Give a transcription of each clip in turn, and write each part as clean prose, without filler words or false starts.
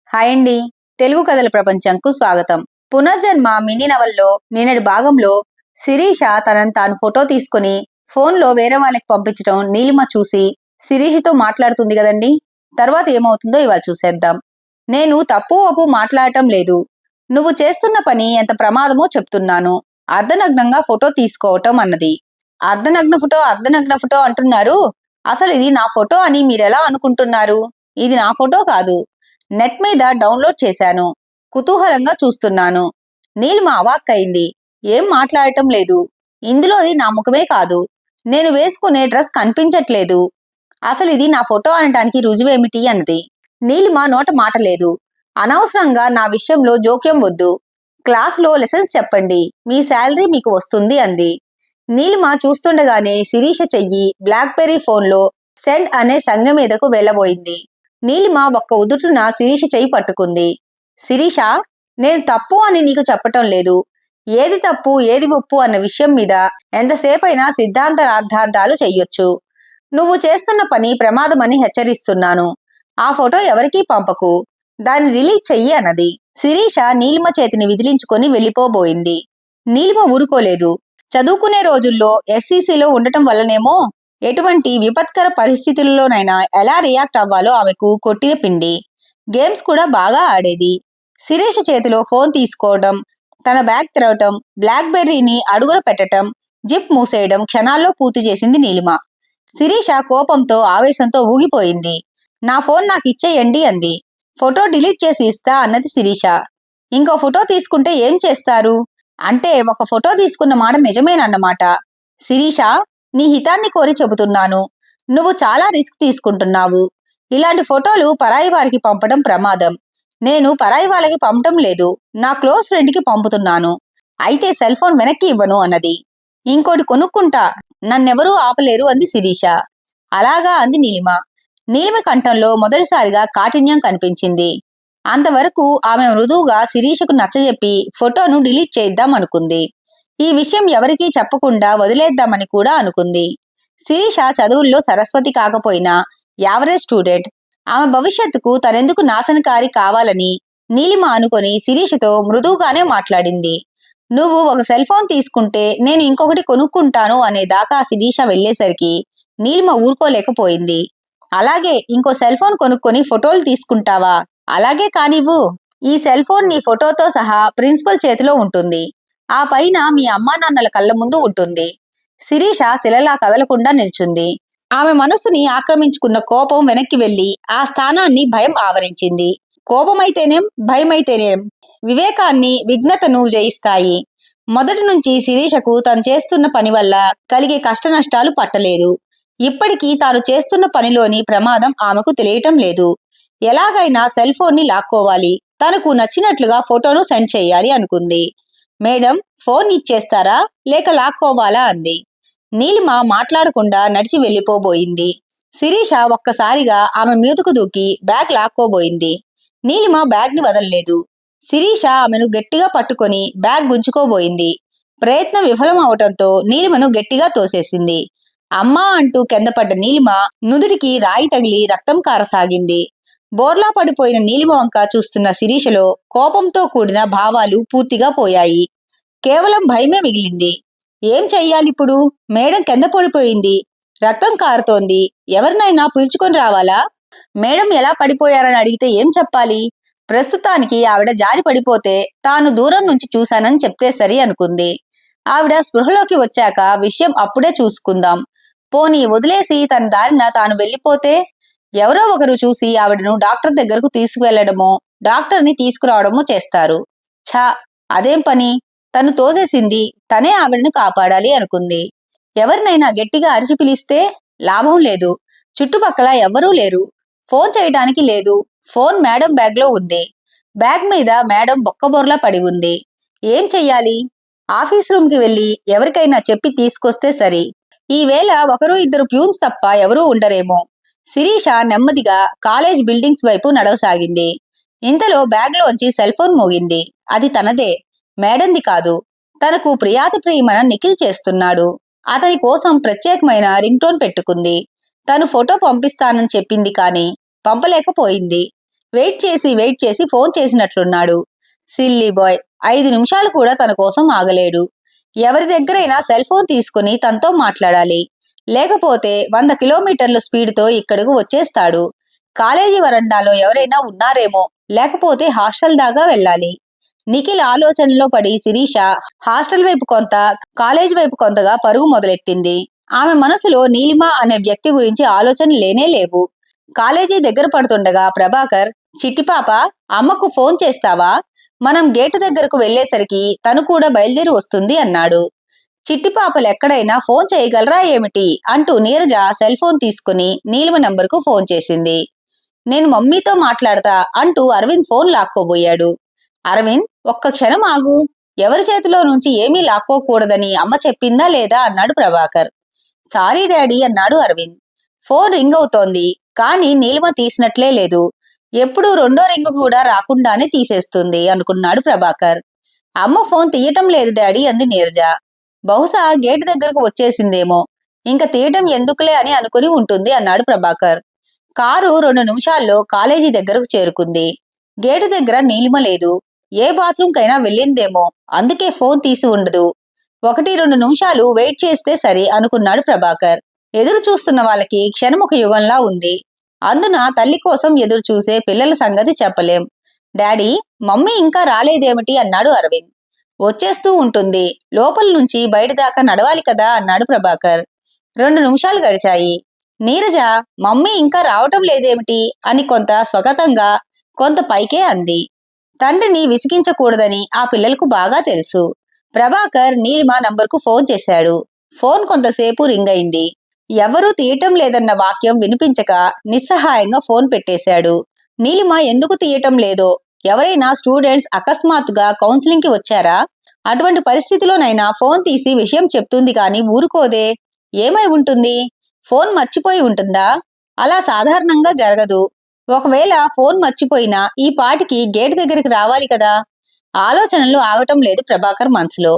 Hi అండి. తెలుగు కథల ప్రపంచంకు స్వాగతం. పునర్జన్మ మినీ నవల్లో నిన్నటి భాగంలో శిరీష తనని తాను ఫోటో తీసుకుని ఫోన్లో వేరే వాళ్ళకి పంపించడం నీలిమ చూసి శిరీషతో మాట్లాడుతుంది కదండి. తర్వాత ఏమవుతుందో ఇవాళ చూసేద్దాం. నేను తప్పు ఒప్పు మాట్లాడటం లేదు. నువ్వు చేస్తున్న పని ఎంత ప్రమాదమో చెప్తున్నాను. అర్ధనగ్నంగా ఫోటో తీసుకోవటం అన్నది. అర్ధనగ్న ఫోటో అంటున్నారు. అసలు ఇది నా ఫోటో అని మీరెలా అనుకుంటున్నారు? ఇది నా ఫోటో కాదు. నెట్ మీద డౌన్లోడ్ చేశాను. కుతూహలంగా చూస్తున్నాను. నీలిమ అవాక్కయింది. ఏం మాట్లాడటం లేదు. ఇందులోది నా ముఖమే కాదు. నేను వేసుకునే డ్రెస్ కనిపించట్లేదు. అసలు ఇది నా ఫోటో అనటానికి రుజువేమిటి అన్నది. నీలిమ నోట మాట లేదు. అనవసరంగా నా విషయంలో జోక్యం వద్దు. క్లాసులో లెసన్స్ చెప్పండి. మీ శాలరీ మీకు వస్తుంది అంది. నీలిమ చూస్తుండగానే శిరీష చెయ్యి బ్లాక్బెర్రీ ఫోన్లో సెండ్ అనే సంజ్ఞ మీదకు వెళ్ళబోయింది. నీలిమ ఒక్క ఉదుటున శిరీష చెయ్యి పట్టుకుంది. శిరీష, నేను తప్పు అని నీకు చెప్పటం లేదు. ఏది తప్పు ఏది ఒప్పు అన్న విషయం మీద ఎంతసేపైనా సిద్ధాంతాలు చెయ్యొచ్చు. నువ్వు చేస్తున్న పని ప్రమాదమని హెచ్చరిస్తున్నాను. ఆ ఫోటో ఎవరికీ పంపకు. దాన్ని రిలీజ్ చెయ్యి అన్నది. శిరీష నీలిమ చేతిని విదిలించుకొని వెళ్ళిపోబోయింది. నీలిమ ఊరుకోలేదు. చదువుకునే రోజుల్లో ఎస్సీసీలో ఉండటం వల్లనేమో ఎటువంటి విపత్కర పరిస్థితుల్లోనైనా ఎలా రియాక్ట్ అవ్వాలో ఆమెకు కొట్టిన పిండి. గేమ్స్ కూడా బాగా ఆడేది. శిరీష చేతిలో ఫోన్ తీసుకోవడం, తన బ్యాగ్ తెరవటం, బ్లాక్బెర్రీని అడుగున పెట్టటం, జిప్ మూసేయడం క్షణాల్లో పూర్తి చేసింది నీలిమ. శిరీష కోపంతో ఆవేశంతో ఊగిపోయింది. నా ఫోన్ నాకు ఇచ్చేయండి అంది. ఫోటో డిలీట్ చేసి ఇస్తా అన్నది శిరీష. ఇంకో ఫోటో తీసుకుంటే ఏం చేస్తారు? అంటే ఒక ఫోటో తీసుకున్న మాట నిజమేనన్నమాట. శిరీష, నీ హితాన్ని కోరి చెబుతున్నాను. నువ్వు చాలా రిస్క్ తీసుకుంటున్నావు. ఇలాంటి ఫోటోలు పరాయి వారికి పంపడం ప్రమాదం. నేను పరాయి వాళ్ళకి పంపటం లేదు. నా క్లోజ్ ఫ్రెండ్కి పంపుతున్నాను. అయితే సెల్ ఫోన్ వెనక్కి ఇవ్వను అన్నది. ఇంకోటి కొనుక్కుంటా. నన్నెవరూ ఆపలేరు అంది శిరీష. అలాగా అంది నీలిమ. నీలిమ కంఠంలో మొదటిసారిగా కాఠిన్యం కనిపించింది. అంతవరకు ఆమె మృదువుగా శిరీషకు నచ్చజెప్పి ఫోటోను డిలీట్ చేద్దాం అనుకుంది. ఈ విషయం ఎవరికీ చెప్పకుండా వదిలేద్దామని కూడా అనుకుంది. శిరీష చదువుల్లో సరస్వతి కాకపోయినా యావరేజ్ స్టూడెంట్. ఆమె భవిష్యత్తుకు తనెందుకు నాశనకారి కావాలని నీలిమ అనుకొని శిరీషతో మృదువుగానే మాట్లాడింది. నువ్వు ఒక సెల్ ఫోన్ తీసుకుంటే నేను ఇంకొకటి కొనుక్కుంటాను అనే దాకా శిరీష వెళ్లేసరికి నీలిమ ఊరుకోలేకపోయింది. అలాగే ఇంకో సెల్ ఫోన్ కొనుక్కొని ఫోటోలు తీసుకుంటావా? అలాగే కానివ్వు. ఈ సెల్ ఫోన్ నీ ఫోటోతో సహా ప్రిన్సిపల్ చేతిలో ఉంటుంది. ఆ పైన మీ అమ్మా నాన్నల కళ్ళ ముందు ఉంటుంది. శిరీష శిలలా కదలకుండా నిల్చుంది. ఆమె మనసుని ఆక్రమించుకున్న కోపం వెనక్కి వెళ్లి ఆ స్థానాన్ని భయం ఆవరించింది. కోపమైతేనేం, భయమైతేనేం వివేకాన్ని, విఘ్నతను జయిస్తాయి. మొదటి నుంచి శిరీషకు తను చేస్తున్న పని వల్ల కలిగే కష్టనష్టాలు పట్టలేదు. ఇప్పటికీ తాను చేస్తున్న పనిలోని ప్రమాదం ఆమెకు తెలియటం లేదు. ఎలాగైనా సెల్ ఫోన్ని లాక్కోవాలి. తనకు నచ్చినట్లుగా ఫోటోను సెండ్ చేయాలి అనుకుంది. మేడం, ఫోన్ ఇచ్చేస్తారా లేక లాక్కోవాలా అంది. నీలిమ మాట్లాడకుండా నడిచి వెళ్ళిపోబోయింది. శిరీష ఒక్కసారిగా ఆమె మీదకు దూకి బ్యాగ్ లాక్కోబోయింది. నీలిమ బ్యాగ్ని వదలలేదు. శిరీష ఆమెను గట్టిగా పట్టుకొని బ్యాగ్ గుంజుకోబోయింది. ప్రయత్నం విఫలం అవటంతో నీలిమను గట్టిగా తోసేసింది. అమ్మా అంటూ కిందపడ్డ నీలిమ నుదుటికి రాయి తగిలి రక్తం కారసాగింది. బోర్లా పడిపోయిన నీలిమ వంక చూస్తున్న శిరీషలో కోపంతో కూడిన భావాలు పూర్తిగా పోయాయి. కేవలం భయమే మిగిలింది. ఏం చెయ్యాలిప్పుడు? మేడం కింద పడిపోయింది. రక్తం కారుతోంది. ఎవరినైనా పిలుచుకొని రావాలా? మేడం ఎలా పడిపోయారని అడిగితే ఏం చెప్పాలి? ప్రస్తుతానికి ఆవిడ జారి పడిపోతే తాను దూరం నుంచి చూశానని చెప్తే సరి అనుకుంది. ఆవిడ స్పృహలోకి వచ్చాక విషయం అప్పుడే చూసుకుందాం. పోనీ వదిలేసి తన దారిన తాను వెళ్ళిపోతే ఎవరో ఒకరు చూసి ఆవిడను డాక్టర్ దగ్గరకు తీసుకువెళ్లడమో డాక్టర్ని తీసుకురావడమో చేస్తారు. ఛా, అదేం పని? తను తోసేసింది. తనే ఆవిడను కాపాడాలి అనుకుంది. ఎవరినైనా గట్టిగా అరిచి పిలిస్తే లాభం లేదు. చుట్టుపక్కల ఎవ్వరూ లేరు. ఫోన్ చేయడానికి లేదు. ఫోన్ మేడం బ్యాగ్లో ఉంది. బ్యాగ్ మీద మేడం బొక్కబొర్లా పడి ఉంది. ఏం చెయ్యాలి? ఆఫీస్ రూమ్కి వెళ్ళి ఎవరికైనా చెప్పి తీసుకొస్తే సరి. ఈవేళ ఒకరు ఇద్దరు ప్యూన్స్ తప్ప ఎవరూ ఉండరేమో. శిరీష నెమ్మదిగా కాలేజ్ బిల్డింగ్స్ వైపు నడవసాగింది. ఇంతలో బ్యాగ్లోంచి సెల్ ఫోన్ మోగింది. అది తనదే, మేడంది కాదు. తనకు ప్రియాతి ప్రియమైన నిఖిల్ చేస్తున్నాడు. అతని కోసం ప్రత్యేకమైన రింగ్ టోన్ పెట్టుకుంది. తను ఫోటో పంపిస్తానని చెప్పింది కానీ పంపలేకపోయింది. వెయిట్ చేసి ఫోన్ చేసినట్లున్నాడు. Silly boy. 5 నిమిషాలు కూడా తన కోసం ఆగలేడు. ఎవరి దగ్గరైనా సెల్ ఫోన్ తీసుకుని తనతో మాట్లాడాలి. లేకపోతే 100 కిలోమీటర్ల స్పీడ్తో ఇక్కడకు వచ్చేస్తాడు. కాలేజీ వరండాలో ఎవరైనా ఉన్నారేమో, లేకపోతే హాస్టల్ దాకా వెళ్ళాలి. నిఖిల్ ఆలోచనలో పడి శిరీష హాస్టల్ వైపు కొంత, కాలేజీ వైపు కొంతగా పరుగు మొదలెట్టింది. ఆమె మనసులో నీలిమ అనే వ్యక్తి గురించి ఆలోచన లేనే లేవు. కాలేజీ దగ్గర పడుతుండగా ప్రభాకర్, చిట్టి పాప, అమ్మకు ఫోన్ చేస్తావా? మనం గేటు దగ్గరకు వెళ్లేసరికి తను కూడా బయలుదేరి వస్తుంది అన్నాడు. చిట్టి పాపలు ఎక్కడైనా ఫోన్ చేయగలరా ఏమిటి అంటూ నీరజ సెల్ ఫోన్ తీసుకుని నీలిమ నంబర్కు ఫోన్ చేసింది. నేను మమ్మీతో మాట్లాడతా అంటూ అరవింద్ ఫోన్ లాక్కోబోయాడు. అరవింద్, ఒక్క క్షణం ఆగు. ఎవరి చేతిలో నుంచి ఏమీ లాక్కోకూడదని అమ్మ చెప్పిందా లేదా అన్నాడు ప్రభాకర్. సారీ డాడీ అన్నాడు అరవింద్. ఫోన్ రింగ్ అవుతోంది, కానీ నీలిమ తీసినట్లే లేదు. ఎప్పుడూ రెండో రింగు కూడా రాకుండానే తీసేస్తుంది అనుకున్నాడు ప్రభాకర్. అమ్మ ఫోన్ తీయటం లేదు డాడీ అంది నీరజ. బహుశా గేటు దగ్గరకు వచ్చేసిందేమో, ఇంక తీయటం ఎందుకులే అని అనుకుని ఉంటుంది అన్నాడు ప్రభాకర్. కారు 2 నిమిషాల్లో కాలేజీ దగ్గరకు చేరుకుంది. గేటు దగ్గర నీలిమ లేదు. ఏ బాత్రూంకైనా వెళ్ళిందేమో, అందుకే ఫోన్ తీసి ఉండదు. 1-2 నిమిషాలు వెయిట్ చేస్తే సరి అనుకున్నాడు ప్రభాకర్. ఎదురు చూస్తున్న వాళ్ళకి క్షణం ఒక యుగంలా ఉంది. అందున తల్లి కోసం ఎదురు చూసే పిల్లల సంగతి చెప్పలేం. డాడీ, మమ్మీ ఇంకా రాలేదేమిటి అన్నాడు అరవింద్. వచ్చేస్తూ ఉంటుంది, లోపల నుంచి బయట దాకా నడవాలి కదా అన్నాడు ప్రభాకర్. 2 నిమిషాలు గడిచాయి. నీరజ, మమ్మీ ఇంకా రావటం లేదేమిటి అని కొంత స్వగతంగా, కొంత పైకే అంది. తండ్రిని విసిగించకూడదని ఆ పిల్లలకు బాగా తెలుసు. ప్రభాకర్ నీలిమ నంబర్కు ఫోన్ చేశాడు. ఫోన్ కొంతసేపు రింగ్ అయింది. ఎవరూ తీయటం లేదన్న వాక్యం వినిపించక నిస్సహాయంగా ఫోన్ పెట్టేశాడు. నీలిమ ఎందుకు తీయటం లేదో, ఎవరైనా స్టూడెంట్స్ అకస్మాత్తుగా కౌన్సిలింగ్ కి వచ్చారా? అటువంటి పరిస్థితిలోనైనా ఫోన్ తీసి విషయం చెప్తుంది కాని ఊరుకోదే. ఏమై ఉంటుంది? ఫోన్ మర్చిపోయి ఉంటుందా? అలా సాధారణంగా జరగదు. ఒకవేళ ఫోన్ మర్చిపోయినా ఈ పాటికి గేటు దగ్గరికి రావాలి కదా. ఆలోచనలు ఆగటం లేదు ప్రభాకర్ మనసులో.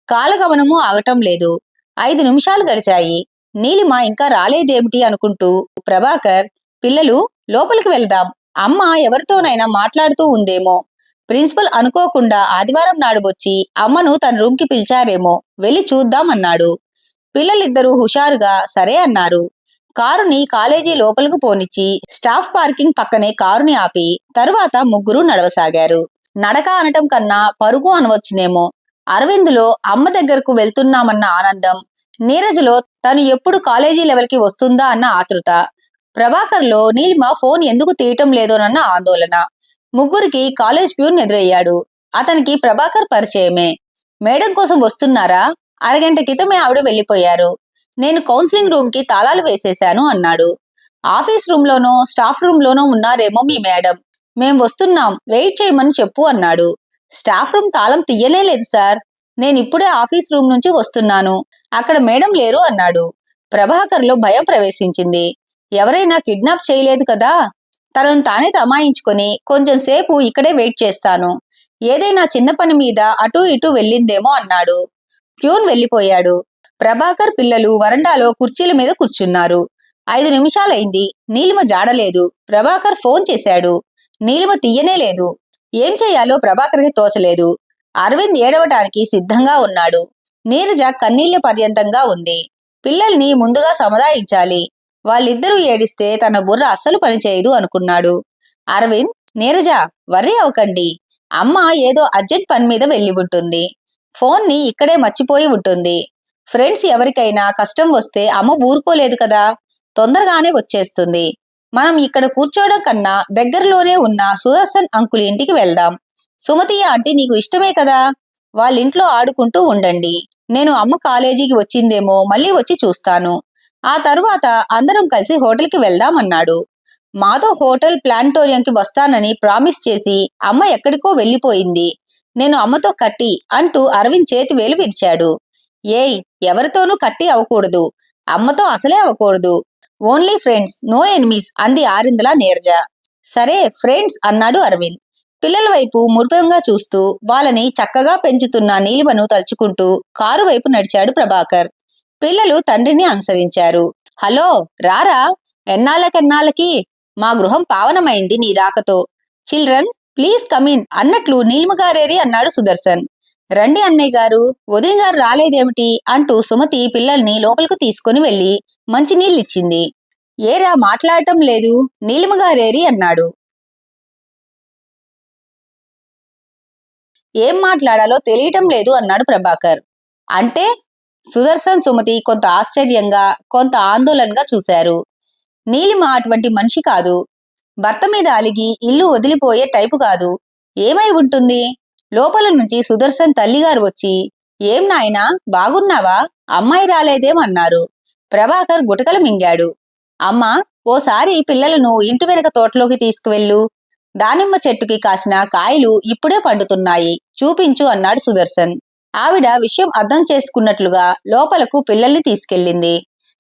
కాలగమనము ఆగటం లేదు. 5 నిమిషాలు గడిచాయి. నీలిమ ఇంకా రాలేదేమిటి అనుకుంటూ ప్రభాకర్, పిల్లలు లోపలికి వెళ్దాం, అమ్మ ఎవరితోనైనా మాట్లాడుతూ ఉందేమో. ప్రిన్సిపల్ అనుకోకుండా ఆదివారం నాడు వచ్చి అమ్మను తన రూమ్కి పిలిచారేమో, వెళ్ళి చూద్దాం అన్నాడు. పిల్లలిద్దరూ హుషారుగా సరే అన్నారు. కారుని కాలేజీ లోపలకు పోనిచ్చి స్టాఫ్ పార్కింగ్ పక్కనే కారుని ఆపి తరువాత ముగ్గురు నడవసాగారు. నడక అనటం కన్నా పరుగు అనవచ్చునేమో. అరవిందులో అమ్మ దగ్గరకు వెళ్తున్నామన్న ఆనందం, నీరజలో తను ఎప్పుడు కాలేజీ లెవెల్కి వస్తుందా అన్న ఆతృత, ప్రభాకర్లో నీలిమ ఫోన్ ఎందుకు తీయటం లేదోనన్న ఆందోళన. ముగ్గురికి కాలేజ్ ప్యూన్ ఎదురయ్యాడు. అతనికి ప్రభాకర్ పరిచయమే. మేడం కోసం వస్తున్నారా? అరగంట క్రితమే ఆవిడ వెళ్ళిపోయారు. నేను కౌన్సిలింగ్ రూమ్ కి తాళాలు వేసేశాను అన్నాడు. ఆఫీస్ రూమ్ లోనో స్టాఫ్ రూమ్ లోనో ఉన్నారేమో మీ మేడం. మేం వస్తున్నాం, వెయిట్ చేయమని చెప్పు అన్నాడు. స్టాఫ్ రూమ్ తాళం తీయనే లేదు సార్. నేనిప్పుడే ఆఫీస్ రూమ్ నుంచి వస్తున్నాను, అక్కడ మేడం లేరు అన్నాడు. ప్రభాకర్లో భయం ప్రవేశించింది. ఎవరైనా కిడ్నాప్ చేయలేదు కదా? తనను తానే తమాయించుకొని కొంచెం సేపు ఇక్కడే వెయిట్ చేస్తాను, ఏదైనా చిన్న పని మీద అటూ ఇటూ వెళ్ళిందేమో అన్నాడు. ప్యూన్ వెళ్ళిపోయాడు. ప్రభాకర్ పిల్లలు వరండాలో కుర్చీల మీద కూర్చున్నారు. 5 నిమిషాలైంది. నీలిమ జాడలేదు. ప్రభాకర్ ఫోన్ చేశాడు. నీలిమ తీయనే లేదు. ఏం చెయ్యాలో ప్రభాకర్కి తోచలేదు. అరవింద్ ఏడవటానికి సిద్ధంగా ఉన్నాడు. నీరజ కన్నీళ్ల పర్యంతంగా ఉంది. పిల్లల్ని ముందుగా సముదాయించాలి. వాళ్ళిద్దరూ ఏడిస్తే తన బుర్ర అస్సలు పనిచేయదు అనుకున్నాడు. అరవింద్, నీరజ, వర్రీ అవకండి. అమ్మ ఏదో అర్జెంట్ పని మీద వెళ్ళి ఉంటుంది. ఫోన్ని ఇక్కడే మర్చిపోయి ఉంటుంది. ఫ్రెండ్స్ ఎవరికైనా కష్టం వస్తే అమ్మ ఊరుకోలేదు కదా, తొందరగానే వచ్చేస్తుంది. మనం ఇక్కడ కూర్చోవడం కన్నా దగ్గరలోనే ఉన్న సుదర్శన్ అంకుల్ ఇంటికి వెళ్దాం. సుమతి ఆంటీ నీకు ఇష్టమే కదా, వాళ్ళింట్లో ఆడుకుంటూ ఉండండి. నేను అమ్మ కాలేజీకి వచ్చిందేమో మళ్ళీ వచ్చి చూస్తాను. ఆ తరువాత అందరం కలిసి హోటల్కి వెళ్దాం అన్నాడు. మాతో హోటల్ ప్లానిటోరియంకి వస్తానని ప్రామిస్ చేసి అమ్మ ఎక్కడికో వెళ్ళిపోయింది. నేను అమ్మతో కట్టి అంటూ అరవింద్ చేతి వేలు విరిచాడు. ఏయ్, ఎవరితోనూ కట్టి అవ్వకూడదు, అమ్మతో అసలే అవ్వకూడదు. ఓన్లీ ఫ్రెండ్స్, నో ఎనిమీస్ అంది ఆరిందలా నీరజ. సరే ఫ్రెండ్స్ అన్నాడు అరవింద్. పిల్లల వైపు మురిపెంగా చూస్తూ వాళ్ళని చక్కగా పెంచుతున్న నీలిమను తలుచుకుంటూ కారు వైపు నడిచాడు ప్రభాకర్. పిల్లలు తండ్రిని అనుసరించారు. హలో, రారా, ఎన్నాళ్ళకెన్నాళ్ళకి మా గృహం పావనమైంది నీ రాకతో. చిల్డ్రన్ ప్లీజ్ కమిన్ అన్నట్లు నీలిమ గారేరి అన్నాడు సుదర్శన్. రండి అన్నయ్య గారు, వదిన గారు రాలేదేమిటి అంటూ సుమతి పిల్లల్ని లోపలికి తీసుకుని వెళ్లి మంచినీళ్ళిచ్చింది. ఏరా మాట్లాడటం లేదు, నీలిమ గారేరి అన్నాడు. ఏం మాట్లాడాలో తెలియటం లేదు అన్నాడు ప్రభాకర్. అంటే? సుదర్శన్ సుమతి కొంత ఆశ్చర్యంగా కొంత ఆందోళనగా చూశారు. నీలిమ అటువంటి మనిషి కాదు. భర్త మీద అలిగి ఇల్లు వదిలిపోయే టైపు కాదు. ఏమై ఉంటుంది? లోపల నుంచి సుదర్శన్ తల్లిగారు వచ్చి, ఏం నాయనా బాగున్నావా, అమ్మాయి రాలేదేం అన్నారు. ప్రభాకర్ గుటకలు మింగాడు. అమ్మా, ఓసారి పిల్లలను ఇంటి వెనక తోటలోకి తీసుకువెళ్ళు. దానిమ్మ చెట్టుకి కాసిన కాయలు ఇప్పుడే పండుతున్నాయి, చూపించు అన్నాడు సుదర్శన్. ఆవిడ విషయం అర్థం చేసుకున్నట్లుగా లోపలకు పిల్లల్ని తీసుకెళ్ళింది.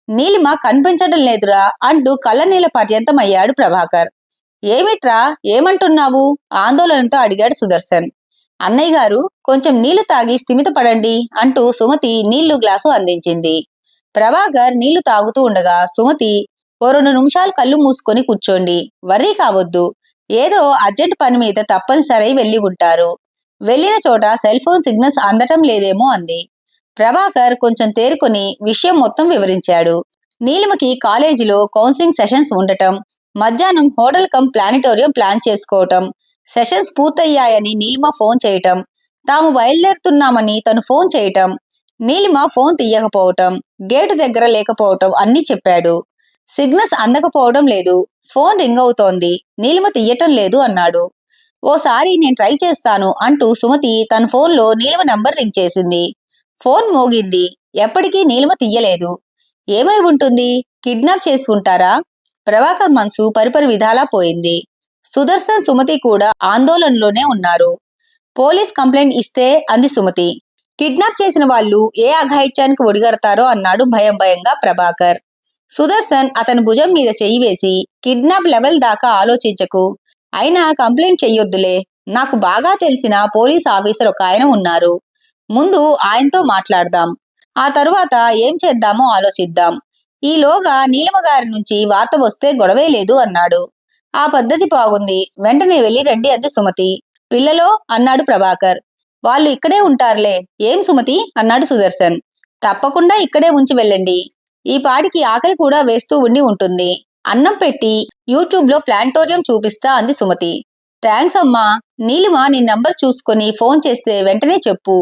నీలిమ కనిపించడం లేదురా అంటూ కళ్ళనీళ్ల పర్యంతమయ్యాడు ప్రభాకర్. ఏమిట్రా, ఏమంటున్నావు ఆందోళనతో అడిగాడు సుదర్శన్. అన్నయ్య గారు, కొంచెం నీళ్లు తాగి స్థిమితపడండి అంటూ సుమతి నీళ్లు గ్లాసు అందించింది. ప్రభాకర్ నీళ్లు తాగుతూ ఉండగా సుమతి, ఓ 2 నిమిషాలు కళ్ళు మూసుకొని కూర్చోండి, వర్రీ కావద్దు, ఏదో అర్జెంట్ పని మీద తప్పనిసరి వెళ్లి ఉంటారు, వెళ్లిన చోట సెల్ ఫోన్ సిగ్నల్స్ అందటం లేదేమో అంది. ప్రభాకర్ కొంచెం తేరుకొని విషయం మొత్తం వివరించాడు. నీలిమకి కాలేజీలో కౌన్సిలింగ్ సెషన్స్ ఉండటం, మధ్యాహ్నం హోటల్ కమ్ ప్లానిటోరియం ప్లాన్ చేసుకోవటం, సెషన్స్ పూర్తయ్యాయని నీలిమ ఫోన్ చేయటం, తాము బయలుదేరుతున్నామని తను ఫోన్ చేయటం, నీలిమ ఫోన్ తీయకపోవటం, గేటు దగ్గర లేకపోవటం అన్నీ చెప్పాడు. సిగ్నల్స్ అందకపోవడం లేదు, ఫోన్ రింగ్ అవుతోంది, నీలిమ తీయటం లేదు అన్నాడు. ఓసారి నేను ట్రై చేస్తాను అంటూ సుమతి తన ఫోన్లో నీలిమ నంబర్ రింగ్ చేసింది. ఫోన్ మోగింది. ఎప్పటికీ నీలిమ తీయలేదు. ఏమై ఉంటుంది? కిడ్నాప్ చేసి ఉంటారా? ప్రభాకర్ మనసు పరిపరి విధాలా పోయింది. సుదర్శన్ సుమతి కూడా ఆందోళనలోనే ఉన్నారు. పోలీస్ కంప్లైంట్ ఇస్తే అంది సుమతి. కిడ్నాప్ చేసిన వాళ్ళు ఏ అఘాయిత్యానికి ఒడిగడతారో అన్నాడు భయం భయంగా ప్రభాకర్. సుదర్శన్ అతని భుజం మీద చెయ్యి వేసి, కిడ్నాప్ లెవెల్ దాకా ఆలోచించకు, అయినా కంప్లైంట్ చెయ్యొద్దులే, నాకు బాగా తెలిసిన పోలీస్ ఆఫీసర్ ఒక ఆయన ఉన్నారు, ముందు ఆయనతో మాట్లాడదాం, ఆ తరువాత ఏం చేద్దామో ఆలోచిద్దాం, ఈలోగా నీలిమ గారి నుంచి వార్త వస్తే గొడవే లేదు అన్నాడు. ఆ పద్ధతి బాగుంది, వెంటనే వెళ్ళి రండి అంది సుమతి. పిల్లలో అన్నాడు ప్రభాకర్. వాళ్ళు ఇక్కడే ఉంటారులే. ఏం సుమతి అన్నాడు సుదర్శన్. తప్పకుండా ఇక్కడే ఉంచి వెళ్ళండి, ఈ పాటికి ఆకలి కూడా వేస్తూ ఉండి ఉంటుంది, అన్నం పెట్టి యూట్యూబ్లో ప్లానిటోరియం చూపిస్తా అంది సుమతి. థ్యాంక్స్ అమ్మా, నీలిమ నీ నంబర్ చూసుకొని ఫోన్ చేస్తే వెంటనే చెప్పు,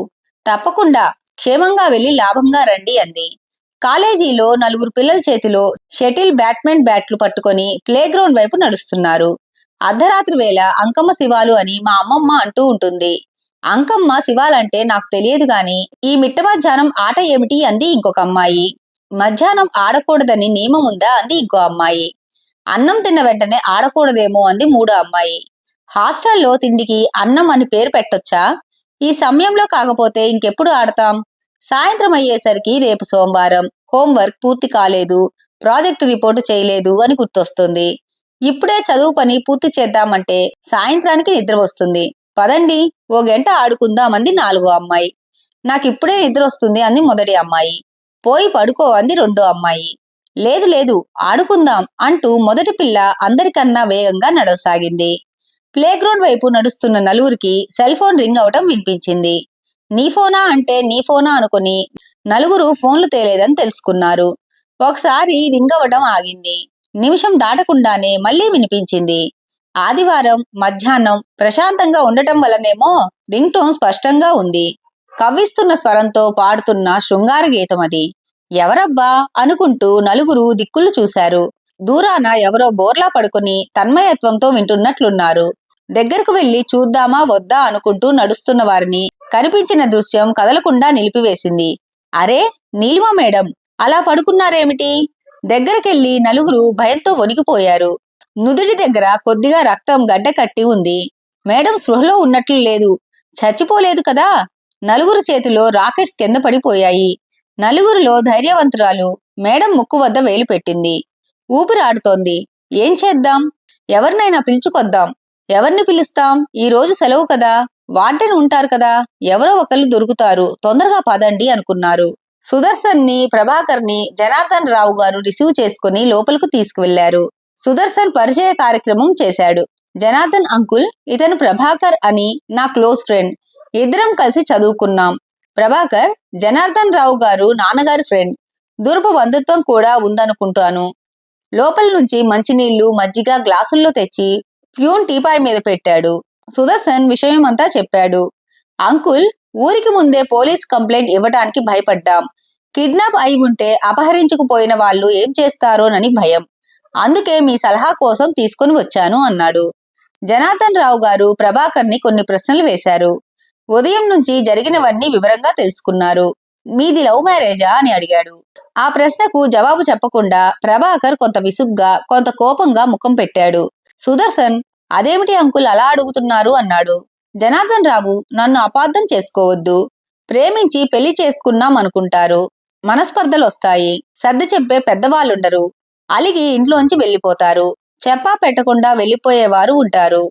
తప్పకుండా, క్షేమంగా వెళ్లి లాభంగా రండి అంది. కాలేజీలో 4 పిల్లల చేతిలో షటిల్ బ్యాట్మెంట్ బ్యాట్లు పట్టుకొని ప్లే గ్రౌండ్ వైపు నడుస్తున్నారు. అర్ధరాత్రి వేళ అంకమ్మ శివాలు అని మా అమ్మమ్మ అంటూ ఉంటుంది. అంకమ్మ శివాలంటే నాకు తెలియదు గాని ఈ మిట్ట మధ్యాహ్నం ఆట ఏమిటి అంది ఇంకొక అమ్మాయి. మధ్యాహ్నం ఆడకూడదని నియమం ఉందా అంది ఇంకో అమ్మాయి. అన్నం తిన్న వెంటనే ఆడకూడదేమో అంది మూడో అమ్మాయి. హాస్టల్లో తిండికి అన్నం అని పేరు పెట్టొచ్చా? ఈ సమయంలో కాకపోతే ఇంకెప్పుడు ఆడతాం? సాయంత్రం అయ్యేసరికి రేపు సోమవారం, హోంవర్క్ పూర్తి కాలేదు, ప్రాజెక్టు రిపోర్టు చేయలేదు అని గుర్తొస్తుంది. ఇప్పుడే చదువు పని పూర్తి చేద్దామంటే సాయంత్రానికి నిద్ర వస్తుంది. పదండి, ఓ గంట ఆడుకుందామంది 4వ అమ్మాయి. నాకిప్పుడే నిద్ర వస్తుంది అంది మొదటి అమ్మాయి. పోయి పడుకో అంది రెండో అమ్మాయి. లేదు లేదు, ఆడుకుందాం అంటూ మొదటి పిల్ల అందరికన్నా వేగంగా నడవసాగింది. ప్లేగ్రౌండ్ వైపు నడుస్తున్న నలుగురికి సెల్ ఫోన్ రింగ్ అవటం వినిపించింది. నీ ఫోనా అంటే నీ ఫోనా అనుకుని నలుగురు ఫోన్లు తేలేదని తెలుసుకున్నారు. ఒకసారి రింగ్ అవటం ఆగింది. నిమిషం దాటకుండానే మళ్లీ వినిపించింది. ఆదివారం మధ్యాహ్నం ప్రశాంతంగా ఉండటం వల్లనేమో రింగ్ టోన్ స్పష్టంగా ఉంది. కవ్విస్తున్న స్వరంతో పాడుతున్న శృంగార గీతం అది. ఎవరబ్బా అనుకుంటూ నలుగురు దిక్కులు చూశారు. దూరాన ఎవరో బోర్లా పడుకుని తన్మయత్వంతో వింటున్నట్లున్నారు. దగ్గరకు వెళ్లి చూద్దామా వద్దా అనుకుంటూ నడుస్తున్న వారిని కనిపించిన దృశ్యం కదలకుండా నిలిపివేసింది. అరే, నీలిమ మేడం, అలా పడుకున్నారేమిటి? దగ్గరకెళ్లి నలుగురు భయంతో వణికిపోయారు. నుదుటి దగ్గర కొద్దిగా రక్తం గడ్డ కట్టి ఉంది. మేడం స్పృహలో ఉన్నట్లు లేదు, చచ్చిపోలేదు కదా? నలుగురు చేతిలో రాకెట్స్ కింద పడిపోయాయి. నలుగురిలో ధైర్యవంతురాలు మేడం ముక్కు వద్ద వేలు పెట్టింది. ఊపిరాడుతోంది. ఏం చేద్దాం? ఎవరినైనా పిలుచుకొద్దాం. ఎవరిని పిలుస్తాం? ఈ రోజు సెలవు కదా, వార్డెన్ ఉంటారు కదా, ఎవరో ఒకళ్ళు దొరుకుతారు, తొందరగా పదండి అనుకున్నారు. సుదర్శన్ ని ప్రభాకర్ ని జనార్దన్ రావు గారు రిసీవ్ చేసుకుని లోపలకు తీసుకువెళ్లారు. సుదర్శన్ పరిచయ కార్యక్రమం చేశాడు. జనార్దన్ అంకుల్, ఇతను ప్రభాకర్ అని నా క్లోజ్ ఫ్రెండ్. ఇద్దరం కలిసి చదువుకున్నాం. ప్రభాకర్ జనార్దన్ రావు గారు నాన్నగారి ఫ్రెండ్. దూరపు బంధుత్వం కూడా ఉందనుకుంటాను. లోపల నుంచి మంచినీళ్లు, మజ్జిగ గ్లాసుల్లో తెచ్చి ప్యూన్ టీపాయ్ మీద పెట్టాడు. సుదర్శన్ విషయమంతా చెప్పాడు. అంకుల్, ఊరికి ముందే పోలీస్ కంప్లైంట్ ఇవ్వటానికి భయపడ్డాం. కిడ్నాప్ అయి ఉంటే అపహరించుకుపోయిన వాళ్ళు ఏం చేస్తారోనని భయం. అందుకే మీ సలహా కోసం తీసుకుని వచ్చాను అన్నాడు. జనార్దన్ రావు గారు ప్రభాకర్ని కొన్ని ప్రశ్నలు వేశారు. ఉదయం నుంచి జరిగినవన్నీ వివరంగా తెలుసుకున్నారు. మీది లవ్ మ్యారేజా అని అడిగాడు. ఆ ప్రశ్నకు జవాబు చెప్పకుండా ప్రభాకర్ కొంత విసుగ్గా, కొంత కోపంగా ముఖం పెట్టాడు. సుదర్శన్, అదేమిటి అంకుల్ అలా అడుగుతున్నారు అన్నాడు. జనార్దన్ రావు, నన్ను అపార్థం చేసుకోవద్దు. ప్రేమించి పెళ్లి చేసుకున్నాం అనుకుంటారు. మనస్పర్ధలొస్తాయి. సర్ది చెప్పే పెద్దవాళ్ళుండరు. అలిగి ఇంట్లోంచి వెళ్ళిపోతారు. చెప్పా పెట్టకుండా వెళ్ళిపోయేవారు ఉంటారు.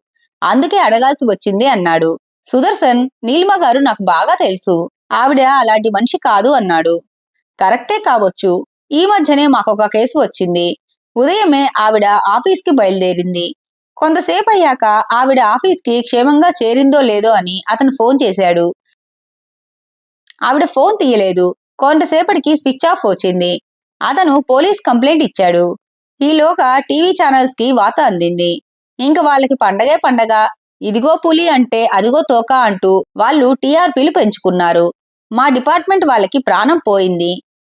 అందుకే అడగాల్సి వచ్చింది అన్నాడు. సుదర్శన్, నీలిమ గారు నాకు బాగా తెలుసు. ఆవిడ అలాంటి మనిషి కాదు అన్నాడు. కరెక్టే కావచ్చు. ఈ మధ్యనే మాకొక కేసు వచ్చింది. ఉదయమే ఆవిడ ఆఫీస్కి బయలుదేరింది. కొంతసేపు అయ్యాక ఆవిడ ఆఫీస్కి క్షేమంగా చేరిందో లేదో అని అతను ఫోన్ చేశాడు. ఆవిడ ఫోన్ తీయలేదు. కొంతసేపటికి స్విచ్ ఆఫ్ వచ్చింది. అతను పోలీస్ కంప్లైంట్ ఇచ్చాడు. ఈలోగా టీవీ ఛానల్స్ కి వార్త అందింది. ఇంక వాళ్ళకి పండగే పండగ. ఇదిగో పులి అంటే అదిగో తోక అంటూ వాళ్ళు టీఆర్పీలు పెంచుకున్నారు. మా డిపార్ట్మెంట్ వాళ్ళకి ప్రాణం పోయింది.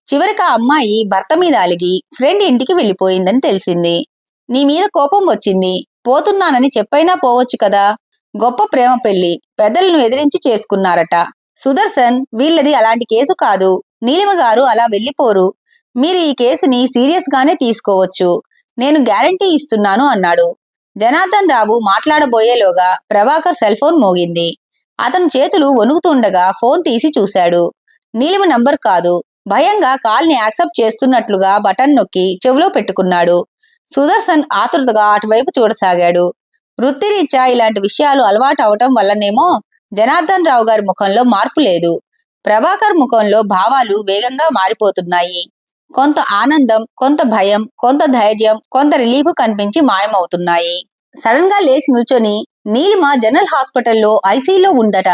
చివరికి ఆ అమ్మాయి భర్త మీద అలిగి ఫ్రెండ్ ఇంటికి వెళ్ళిపోయిందని తెలిసింది. నీ మీద కోపం వచ్చింది. పోతున్నానని చెప్పైనా పోవచ్చు కదా. గొప్ప ప్రేమ పెళ్లి, పెద్దలను ఎదిరించి చేసుకున్నారట. సుదర్శన్, వీళ్ళది అలాంటి కేసు కాదు. నీలిమ గారు అలా వెళ్ళిపోరు. మీరు ఈ కేసుని సీరియస్ గానే తీసుకోవచ్చు. నేను గ్యారంటీ ఇస్తున్నాను అన్నాడు. జనార్దన్ రావు మాట్లాడబోయేలోగా ప్రభాకర్ సెల్ ఫోన్ మోగింది. అతని చేతులు వణుకుతుండగా ఫోన్ తీసి చూశాడు. నీలిమ నంబర్ కాదు. భయంగా కాల్ని యాక్సెప్ట్ చేస్తున్నట్లుగా బటన్ నొక్కి చెవిలో పెట్టుకున్నాడు. సుదర్శన్ ఆతృతగా అటువైపు చూడసాగాడు. వృత్తిరీత్యా ఇలాంటి విషయాలు అలవాటు అవటం వల్లనేమో జనార్దన్ రావు గారి ముఖంలో మార్పు లేదు. ప్రభాకర్ ముఖంలో భావాలు వేగంగా మారిపోతున్నాయి. కొంత ఆనందం, కొంత భయం, కొంత ధైర్యం, కొంత రిలీఫ్ కనిపించి మాయమవుతున్నాయి. సడన్ గా లేచి నిల్చొని, నీలిమ జనరల్ హాస్పిటల్లో ఐసీలో ఉందట.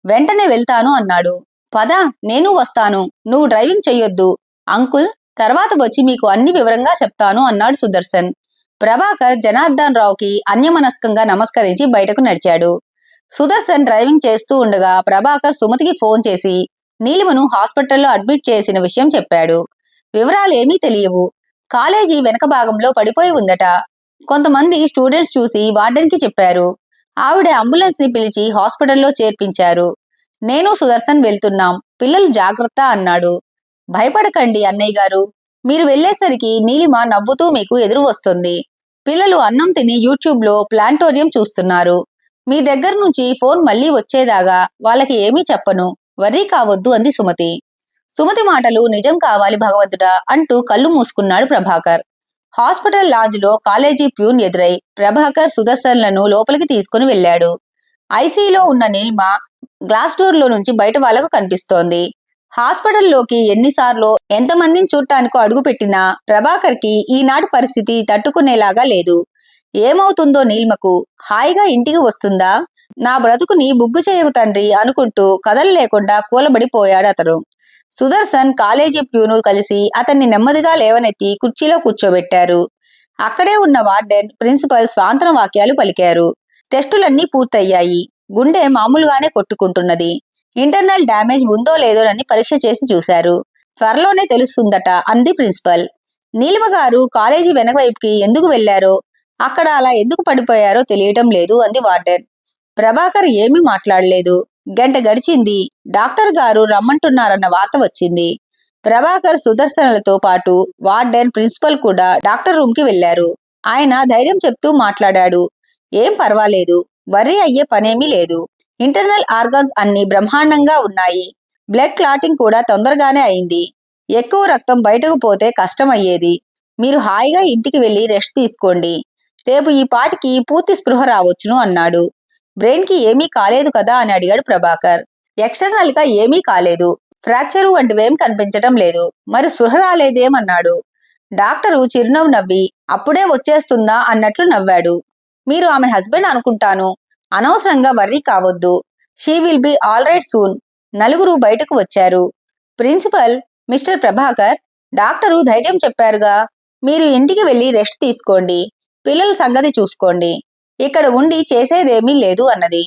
వెంటనే వెళ్తాను అన్నాడు. పద, నేను వస్తాను. నువ్వు డ్రైవింగ్ చెయ్యొద్దు. అంకుల్, తర్వాత వచ్చి మీకు అన్ని వివరంగా చెప్తాను అన్నాడు సుదర్శన్. ప్రభాకర్ జనార్దన్ రావుకి అన్యమనస్కంగా నమస్కరించి బయటకు నడిచాడు. సుదర్శన్ డ్రైవింగ్ చేస్తూ ఉండగా ప్రభాకర్ సుమతికి ఫోన్ చేసి నీలిమను హాస్పిటల్లో అడ్మిట్ చేసిన విషయం చెప్పాడు. వివరాలేమీ తెలియవు. కాలేజీ వెనక భాగంలో పడిపోయి ఉందట. కొంతమంది స్టూడెంట్స్ చూసి వార్డెన్ కి చెప్పారు. ఆవిడ అంబులెన్స్ ని పిలిచి హాస్పిటల్లో చేర్పించారు. నేను సుదర్శన్ వెళ్తున్నాం. పిల్లలు జాగ్రత్త అన్నాడు. భయపడకండి అన్నయ్య గారు. మీరు వెళ్లేసరికి నీలిమ నవ్వుతూ మీకు ఎదురు వస్తుంది. పిల్లలు అన్నం తిని యూట్యూబ్ లో ప్లాంటోరియం చూస్తున్నారు. మీ దగ్గర నుంచి ఫోన్ మళ్లీ వచ్చేదాగా వాళ్ళకి ఏమీ చెప్పను. వర్రీ కావద్దు అంది సుమతి. సుమతి మాటలు నిజం కావాలి భగవంతుడా అంటూ కళ్ళు మూసుకున్నాడు ప్రభాకర్. హాస్పిటల్ లాడ్జ్లో కాలేజీ ప్యూన్ ఎదురై ప్రభాకర్ సుదర్శన్లను లోపలికి తీసుకుని వెళ్లాడు. ఐసీలో ఉన్న నీలిమ గ్లాస్ డోర్ లో నుంచి బయట వాళ్లకు కనిపిస్తోంది. హాస్పిటల్లోకి ఎన్నిసార్లు ఎంతమందిని చూడటానికో అడుగుపెట్టినా ప్రభాకర్ కి ఈనాటి పరిస్థితి తట్టుకునేలాగా లేదు. ఏమవుతుందో నీలిమకు? హాయిగా ఇంటికి వస్తుందా? నా బ్రతుకుని బుగ్గు చేయకు తండ్రి అనుకుంటూ కదలలేకుండా కూలబడిపోయాడు అతను. సుదర్శన్, కాలేజీ ప్యూను కలిసి అతన్ని నెమ్మదిగా లేవనెత్తి కుర్చీలో కూర్చోబెట్టారు. అక్కడే ఉన్న వార్డెన్, ప్రిన్సిపల్ స్వాంతన వాక్యాలు పలికారు. టెస్టులన్నీ పూర్తయ్యాయి. గుండె మామూలుగానే కొట్టుకుంటున్నది. ఇంటర్నల్ డ్యామేజ్ ఉందో లేదోనని పరీక్ష చేసి చూశారు. త్వరలోనే తెలుస్తుందట అంది ప్రిన్సిపల్. నీలిమ గారు కాలేజీ వెనకవైపుకి ఎందుకు వెళ్లారో, అక్కడ అలా ఎందుకు పడిపోయారో తెలియటం లేదు అంది వార్డెన్. ప్రభాకర్ ఏమీ మాట్లాడలేదు. గంట గడిచింది. డాక్టర్ గారు రమ్మంటున్నారన్న వార్త వచ్చింది. ప్రభాకర్, సుదర్శనలతో పాటు వార్డెన్, ప్రిన్సిపల్ కూడా డాక్టర్ రూమ్ కి వెళ్లారు. ఆయన ధైర్యం చెప్తూ మాట్లాడాడు. ఏం పర్వాలేదు. వర్రీ అయ్యే పనేమీ లేదు. ఇంటర్నల్ ఆర్గాన్స్ అన్ని బ్రహ్మాండంగా ఉన్నాయి. బ్లడ్ క్లాటింగ్ కూడా తొందరగానే అయింది. ఎక్కువ రక్తం బయటకు పోతే కష్టమయ్యేది. మీరు హాయిగా ఇంటికి వెళ్లి రెస్ట్ తీసుకోండి. రేపు ఈ పాటికి పూర్తి స్పృహ రావచ్చును అన్నాడు. బ్రెయిన్ కి ఏమీ కాలేదు కదా అని అడిగాడు ప్రభాకర్. ఎక్స్టర్నల్ గా ఏమీ కాలేదు. ఫ్రాక్చరు వంటివేం కనిపించటం లేదు. మరి స్పృహ రాలేదేమన్నాడు. డాక్టరు చిరునవ్వు నవ్వి అప్పుడే వచ్చేస్తుందా అన్నట్లు నవ్వాడు. మీరు ఆమె హస్బెండ్ అనుకుంటాను. అనవసరంగా వర్రీ కావద్దు. She will be all right soon. నలుగురు బయటకు వచ్చారు. ప్రిన్సిపల్, మిస్టర్ ప్రభాకర్, డాక్టరు ధైర్యం చెప్పారుగా. మీరు ఇంటికి వెళ్ళి రెస్ట్ తీసుకోండి. పిల్లల సంగతి చూసుకోండి. ఇక్కడ ఉండి చేసేదేమీ లేదు అన్నది.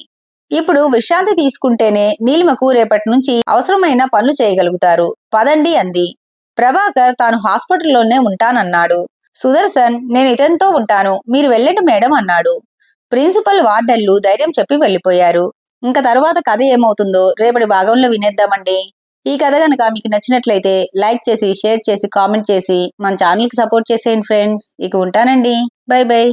ఇప్పుడు విశ్రాంతి తీసుకుంటేనే నీలిమకు రేపటి నుంచి అవసరమైన పనులు చేయగలుగుతారు. పదండి అంది. ప్రభాకర్ తాను హాస్పిటల్లోనే ఉంటానన్నాడు. సుదర్శన్, నేను ఇతనితో ఉంటాను, మీరు వెళ్ళండి మేడం అన్నాడు. ప్రిన్సిపల్, వార్డన్లు ధైర్యం చెప్పి వెళ్ళిపోయారు. ఇంకా తర్వాత కథ ఏమవుతుందో రేపటి భాగంలో వినేద్దామండి. ఈ కథ గనక మీకు నచ్చినట్లయితే లైక్ చేసి, షేర్ చేసి, కామెంట్ చేసి మన ఛానల్కి సపోర్ట్ చేసేయండి ఫ్రెండ్స్. ఇక ఉంటానండి. By by.